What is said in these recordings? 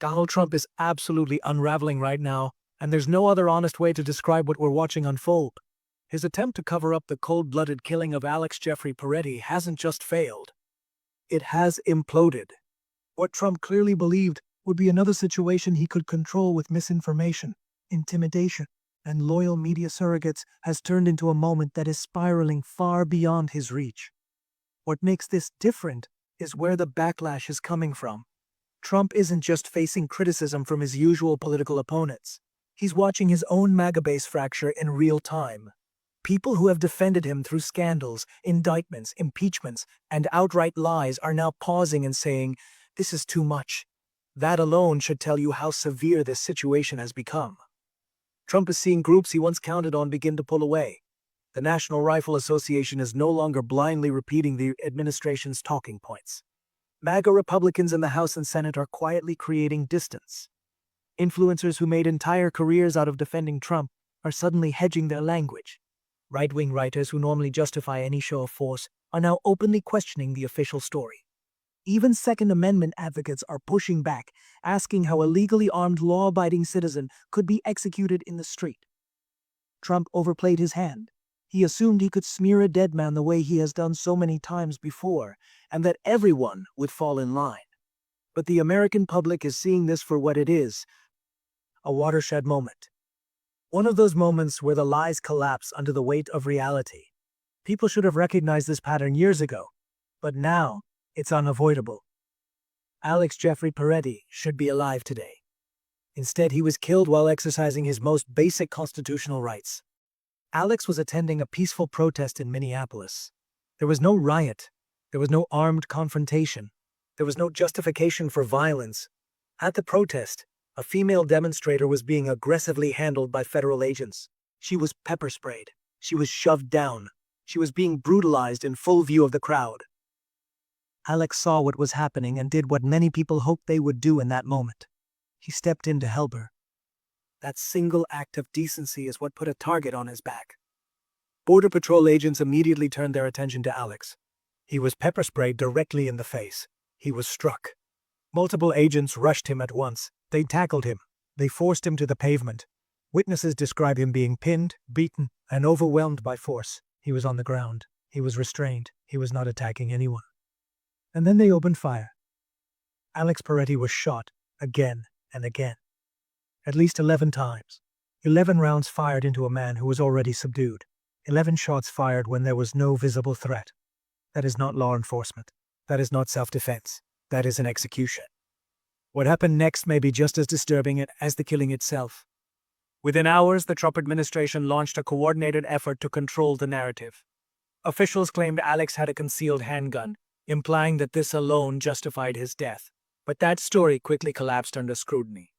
Donald Trump is absolutely unraveling right now, and there's no other honest way to describe what we're watching unfold. His attempt to cover up the cold-blooded killing of Alex Jeffrey Peretti hasn't just failed. It has imploded. What Trump clearly believed would be another situation he could control with misinformation, intimidation, and loyal media surrogates has turned into a moment that is spiraling far beyond his reach. What makes this different is where the backlash is coming from. Trump isn't just facing criticism from his usual political opponents. He's watching his own MAGA base fracture in real time. People who have defended him through scandals, indictments, impeachments, and outright lies are now pausing and saying, "This is too much." That alone should tell you how severe this situation has become. Trump is seeing groups he once counted on begin to pull away. The National Rifle Association is no longer blindly repeating the administration's talking points. MAGA Republicans in the House and Senate are quietly creating distance. Influencers who made entire careers out of defending Trump are suddenly hedging their language. Right-wing writers who normally justify any show of force are now openly questioning the official story. Even Second Amendment advocates are pushing back, asking how a legally armed law-abiding citizen could be executed in the street. Trump overplayed his hand. He assumed he could smear a dead man the way he has done so many times before, and that everyone would fall in line. But the American public is seeing this for what it is, a watershed moment. One of those moments where the lies collapse under the weight of reality. People should have recognized this pattern years ago, but now it's unavoidable. Alex Jeffrey Peretti should be alive today. Instead, he was killed while exercising his most basic constitutional rights. Alex was attending a peaceful protest in Minneapolis. There was no riot. There was no armed confrontation. There was no justification for violence. At the protest, a female demonstrator was being aggressively handled by federal agents. She was pepper sprayed. She was shoved down. She was being brutalized in full view of the crowd. Alex saw what was happening and did what many people hoped they would do in that moment. He stepped in to help her. That single act of decency is what put a target on his back. Border Patrol agents immediately turned their attention to Alex. He was pepper sprayed directly in the face. He was struck. Multiple agents rushed him at once. They tackled him. They forced him to the pavement. Witnesses describe him being pinned, beaten, and overwhelmed by force. He was on the ground. He was restrained. He was not attacking anyone. And then they opened fire. Alex Peretti was shot again and again. At least 11 times. 11 rounds fired into a man who was already subdued. 11 shots fired when there was no visible threat. That is not law enforcement. That is not self-defense. That is an execution. What happened next may be just as disturbing as the killing itself. Within hours, the Trump administration launched a coordinated effort to control the narrative. Officials claimed Alex had a concealed handgun, implying that this alone justified his death. But that story quickly collapsed under scrutiny.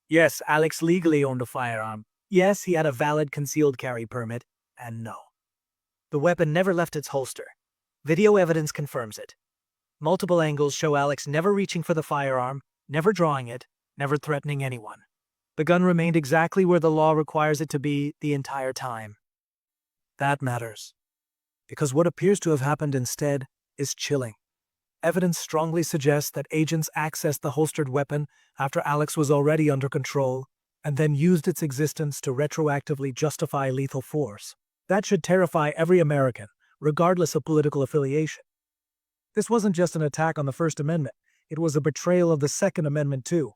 Yes, Alex legally owned a firearm. Yes, he had a valid concealed carry permit. And no. The weapon never left its holster. Video evidence confirms it. Multiple angles show Alex never reaching for the firearm, never drawing it, never threatening anyone. The gun remained exactly where the law requires it to be the entire time. That matters. Because what appears to have happened instead is chilling. Evidence strongly suggests that agents accessed the holstered weapon after Alex was already under control, and then used its existence to retroactively justify lethal force. That should terrify every American, regardless of political affiliation. This wasn't just an attack on the First Amendment, it was a betrayal of the Second Amendment too.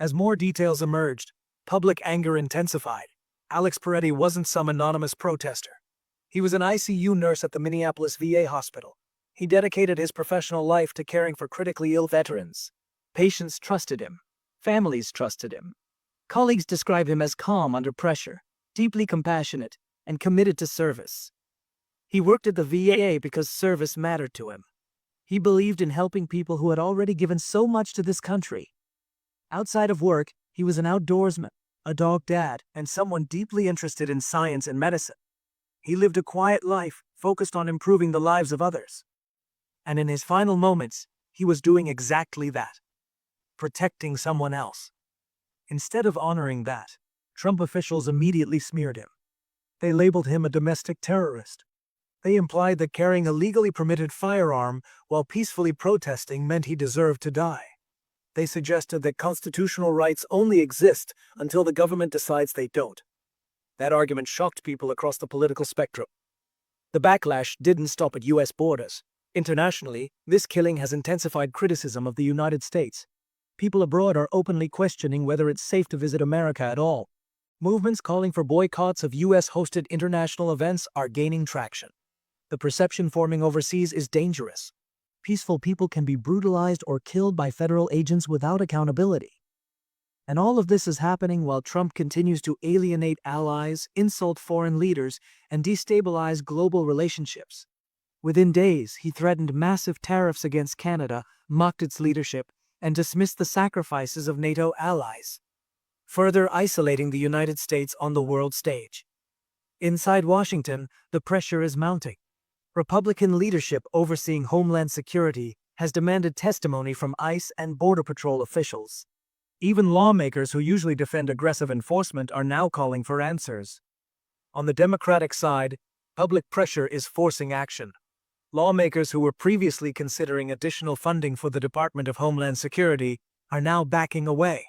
As more details emerged, public anger intensified. Alex Peretti wasn't some anonymous protester. He was an ICU nurse at the Minneapolis VA hospital. He dedicated his professional life to caring for critically ill veterans. Patients trusted him. Families trusted him. Colleagues describe him as calm under pressure, deeply compassionate, and committed to service. He worked at the VA because service mattered to him. He believed in helping people who had already given so much to this country. Outside of work, he was an outdoorsman, a dog dad, and someone deeply interested in science and medicine. He lived a quiet life, focused on improving the lives of others. And in his final moments, he was doing exactly that. Protecting someone else. Instead of honoring that, Trump officials immediately smeared him. They labeled him a domestic terrorist. They implied that carrying a legally permitted firearm while peacefully protesting meant he deserved to die. They suggested that constitutional rights only exist until the government decides they don't. That argument shocked people across the political spectrum. The backlash didn't stop at U.S. borders. Internationally, this killing has intensified criticism of the United States. People abroad are openly questioning whether it's safe to visit America at all. Movements calling for boycotts of U.S.-hosted international events are gaining traction. The perception forming overseas is dangerous. Peaceful people can be brutalized or killed by federal agents without accountability. And all of this is happening while Trump continues to alienate allies, insult foreign leaders, and destabilize global relationships. Within days, he threatened massive tariffs against Canada, mocked its leadership, and dismissed the sacrifices of NATO allies, further isolating the United States on the world stage. Inside Washington, the pressure is mounting. Republican leadership overseeing Homeland Security has demanded testimony from ICE and Border Patrol officials. Even lawmakers who usually defend aggressive enforcement are now calling for answers. On the Democratic side, public pressure is forcing action. Lawmakers who were previously considering additional funding for the Department of Homeland Security are now backing away.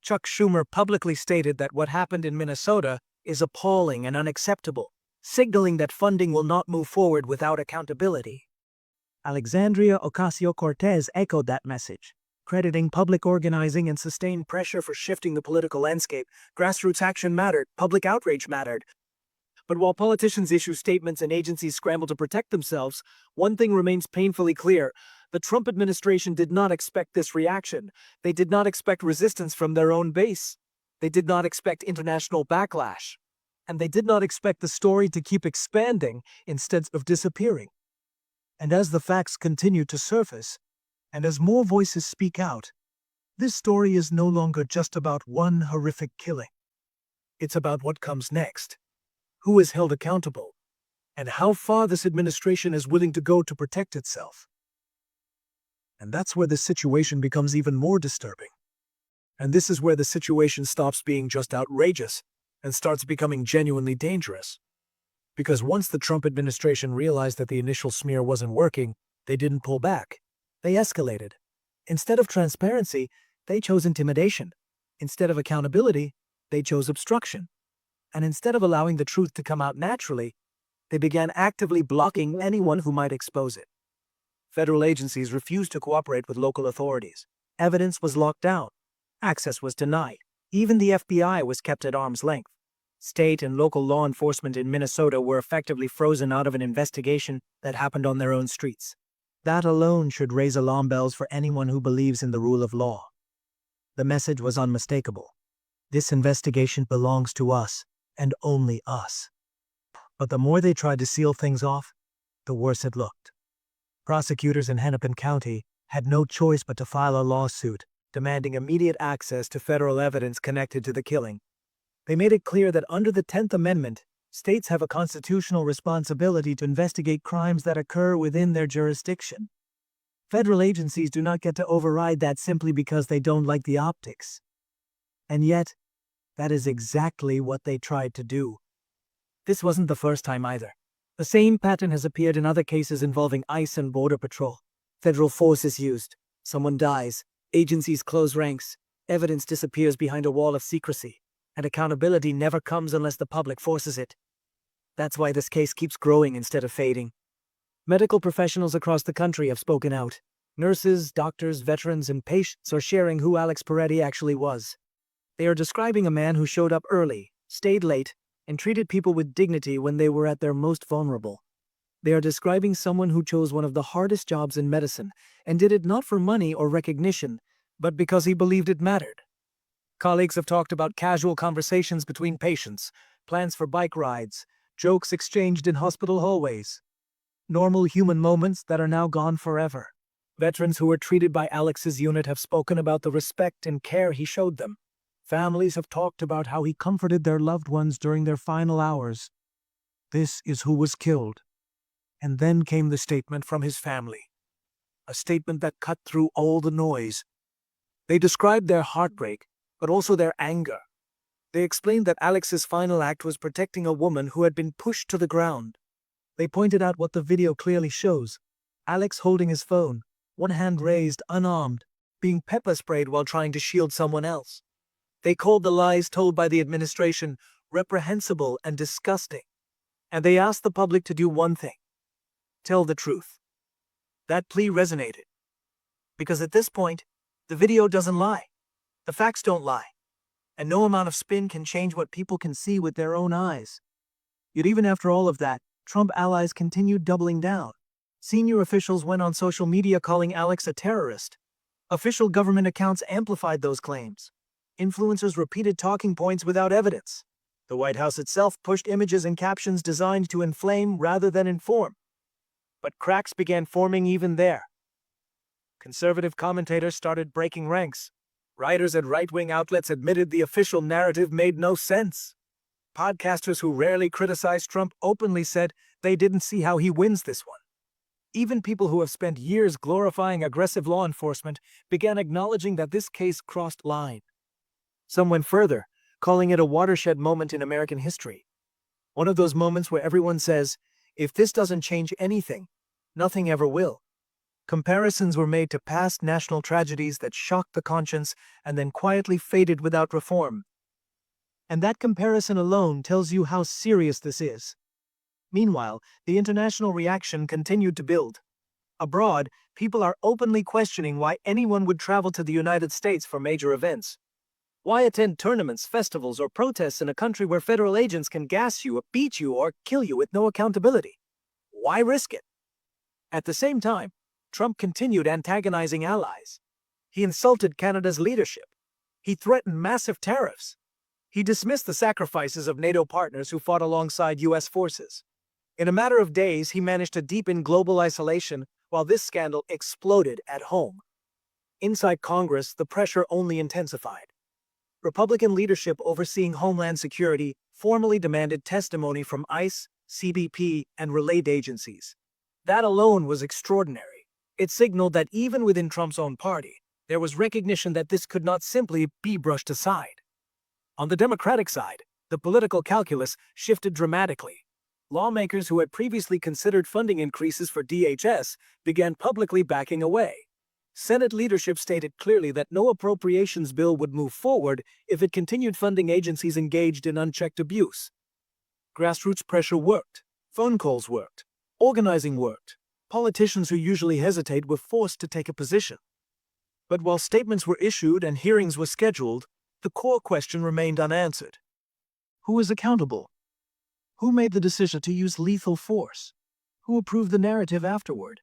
Chuck Schumer publicly stated that what happened in Minnesota is appalling and unacceptable, signaling that funding will not move forward without accountability. Alexandria Ocasio-Cortez echoed that message, crediting public organizing and sustained pressure for shifting the political landscape. Grassroots action mattered, public outrage mattered. But while politicians issue statements and agencies scramble to protect themselves, one thing remains painfully clear. The Trump administration did not expect this reaction. They did not expect resistance from their own base. They did not expect international backlash. And they did not expect the story to keep expanding instead of disappearing. And as the facts continue to surface, and as more voices speak out, this story is no longer just about one horrific killing. It's about what comes next, who is held accountable, and how far this administration is willing to go to protect itself. And that's where the situation becomes even more disturbing. And this is where the situation stops being just outrageous and starts becoming genuinely dangerous. Because once the Trump administration realized that the initial smear wasn't working, they didn't pull back. They escalated. Instead of transparency, they chose intimidation. Instead of accountability, they chose obstruction. And instead of allowing the truth to come out naturally, they began actively blocking anyone who might expose it. Federal agencies refused to cooperate with local authorities. Evidence was locked down. Access was denied. Even the FBI was kept at arm's length. State and local law enforcement in Minnesota were effectively frozen out of an investigation that happened on their own streets. That alone should raise alarm bells for anyone who believes in the rule of law. The message was unmistakable. This investigation belongs to us, and only us. But the more they tried to seal things off, the worse it looked. Prosecutors in Hennepin County had no choice but to file a lawsuit demanding immediate access to federal evidence connected to the killing. They made it clear that under the 10th Amendment, states have a constitutional responsibility to investigate crimes that occur within their jurisdiction. Federal agencies do not get to override that simply because they don't like the optics. And yet, that is exactly what they tried to do. This wasn't the first time either. The same pattern has appeared in other cases involving ICE and Border Patrol. Federal force is used. Someone dies. Agencies close ranks. Evidence disappears behind a wall of secrecy. And accountability never comes unless the public forces it. That's why this case keeps growing instead of fading. Medical professionals across the country have spoken out. Nurses, doctors, veterans, and patients are sharing who Alex Peretti actually was. They are describing a man who showed up early, stayed late, and treated people with dignity when they were at their most vulnerable. They are describing someone who chose one of the hardest jobs in medicine and did it not for money or recognition, but because he believed it mattered. Colleagues have talked about casual conversations between patients, plans for bike rides, jokes exchanged in hospital hallways. Normal human moments that are now gone forever. Veterans who were treated by Alex's unit have spoken about the respect and care he showed them. Families have talked about how he comforted their loved ones during their final hours. This is who was killed. And then came the statement from his family. A statement that cut through all the noise. They described their heartbreak, but also their anger. They explained that Alex's final act was protecting a woman who had been pushed to the ground. They pointed out what the video clearly shows. Alex holding his phone, one hand raised, unarmed, being pepper sprayed while trying to shield someone else. They called the lies told by the administration reprehensible and disgusting. And they asked the public to do one thing: tell the truth. That plea resonated. Because at this point, the video doesn't lie. The facts don't lie. And no amount of spin can change what people can see with their own eyes. Yet even after all of that, Trump allies continued doubling down. Senior officials went on social media calling Alex a terrorist. Official government accounts amplified those claims. Influencers repeated talking points without evidence. The White House itself pushed images and captions designed to inflame rather than inform. But cracks began forming even there. Conservative commentators started breaking ranks. Writers at right-wing outlets admitted the official narrative made no sense. Podcasters who rarely criticized Trump openly said they didn't see how he wins this one. Even people who have spent years glorifying aggressive law enforcement began acknowledging that this case crossed line. Some went further, calling it a watershed moment in American history. One of those moments where everyone says, if this doesn't change anything, nothing ever will. Comparisons were made to past national tragedies that shocked the conscience and then quietly faded without reform. And that comparison alone tells you how serious this is. Meanwhile, the international reaction continued to build. Abroad, people are openly questioning why anyone would travel to the United States for major events. Why attend tournaments, festivals, or protests in a country where federal agents can gas you, beat you, or kill you with no accountability? Why risk it? At the same time, Trump continued antagonizing allies. He insulted Canada's leadership. He threatened massive tariffs. He dismissed the sacrifices of NATO partners who fought alongside U.S. forces. In a matter of days, he managed to deepen global isolation while this scandal exploded at home. Inside Congress, the pressure only intensified. Republican leadership overseeing Homeland Security formally demanded testimony from ICE, CBP, and related agencies. That alone was extraordinary. It signaled that even within Trump's own party, there was recognition that this could not simply be brushed aside. On the Democratic side, the political calculus shifted dramatically. Lawmakers who had previously considered funding increases for DHS began publicly backing away. Senate leadership stated clearly that no appropriations bill would move forward if it continued funding agencies engaged in unchecked abuse. Grassroots pressure worked. Phone calls worked. Organizing worked. Politicians who usually hesitate were forced to take a position. But while statements were issued and hearings were scheduled, the core question remained unanswered. Who is accountable? Who made the decision to use lethal force? Who approved the narrative afterward?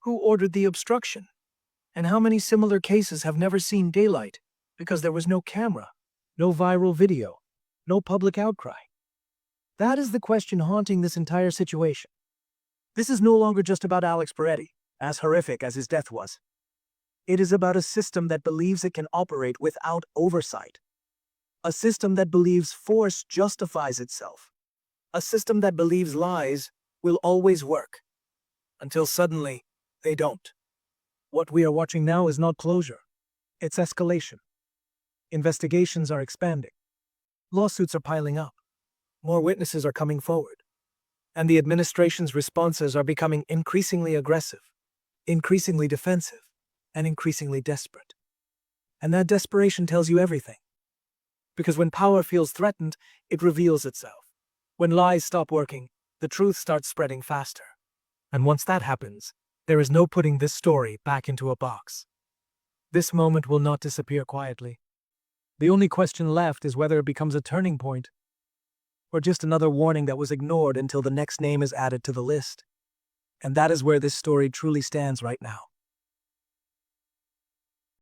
Who ordered the obstruction? And how many similar cases have never seen daylight because there was no camera, no viral video, no public outcry? That is the question haunting this entire situation. This is no longer just about Alex Peretti, as horrific as his death was. It is about a system that believes it can operate without oversight. A system that believes force justifies itself. A system that believes lies will always work. Until suddenly, they don't. What we are watching now is not closure. It's escalation. Investigations are expanding. Lawsuits are piling up. More witnesses are coming forward. And the administration's responses are becoming increasingly aggressive, increasingly defensive, and increasingly desperate. And that desperation tells you everything. Because when power feels threatened, it reveals itself. When lies stop working, the truth starts spreading faster. And once that happens, there is no putting this story back into a box. This moment will not disappear quietly. The only question left is whether it becomes a turning point, or just another warning that was ignored until the next name is added to the list. And that is where this story truly stands right now.